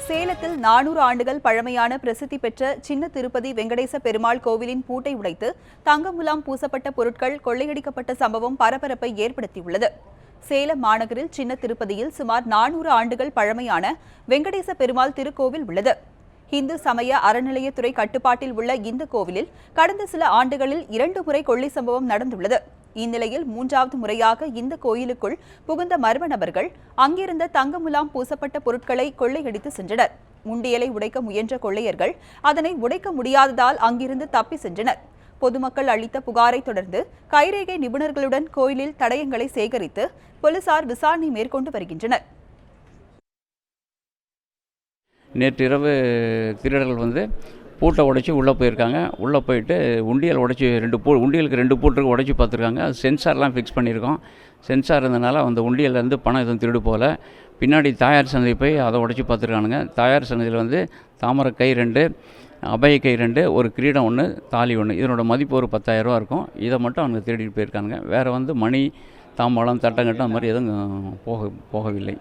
சேலத்தில் 400 ஆண்டுகள் பழமையான பிரசித்தி பெற்ற சின்ன திருப்பதி வெங்கடேச பெருமாள் கோவிலின் பூட்டை உடைத்து தங்க முலாம் பூசப்பட்ட பொருட்கள் கொள்ளையடிக்கப்பட்ட சம்பவம் பரபரப்பை ஏற்படுத்தியுள்ளது. சேலம் மாநகரில் சின்ன திருப்பதியில் சுமார் 400 ஆண்டுகள் பழமையான வெங்கடேச பெருமாள் திருக்கோவில் உள்ளது. இந்து சமய அறநிலையத்துறை கட்டுப்பாட்டில் உள்ள இந்த கோவிலில் கடந்த சில ஆண்டுகளில் 2 முறை கொள்ளை சம்பவம் நடந்துள்ளது. இந்நிலையில் 3வது முறையாக இந்த கோயிலுக்குள் புகுந்த மர்ம நபர்கள் அங்கிருந்த தங்க முலாம் பூசப்பட்ட பொருட்களை கொள்ளையடித்து சென்றனர். உண்டியலை உடைக்க முயன்ற கொள்ளையர்கள் அதனை உடைக்க முடியாததால் அங்கிருந்து தப்பி சென்றனர். பொதுமக்கள் அளித்த புகாரை தொடர்ந்து கைரேகை நிபுணர்களுடன் கோயிலில் தடயங்களை சேகரித்து போலீசார் விசாரணை மேற்கொண்டு வருகின்றனர். நேற்று இரவு திருடர்கள் பூட்டை உடைச்சி உள்ளே போயிருக்காங்க. உள்ளே போயிட்டு உண்டியல் உடைச்சி உண்டியலுக்கு 2 பூட்டுக்கு உடைச்சி பார்த்துருக்காங்க. அது சென்சார்லாம் ஃபிக்ஸ் பண்ணியிருக்கோம். சென்சார் இருந்தனால அந்த உண்டியலேருந்து பணம் எதுவும் திருடு போகல. பின்னாடி தாயார் சன்னதி போய் அதை உடைச்சி பார்த்துருக்கானுங்க. தாயார் சன்னதியில் தாமரை கை 2, அபய கை 2, ஒரு கிரீடம் 1, தாலி 1. இதனோட மதிப்பு ஒரு 10,000 ரூபா இருக்கும். இதை மட்டும் அவங்க திருடிட்டு போயிருக்காங்க. வேறு மணி, தாம்பாளம், தட்டங்கட்டம் அந்த மாதிரி எதுவும் போகவில்லை.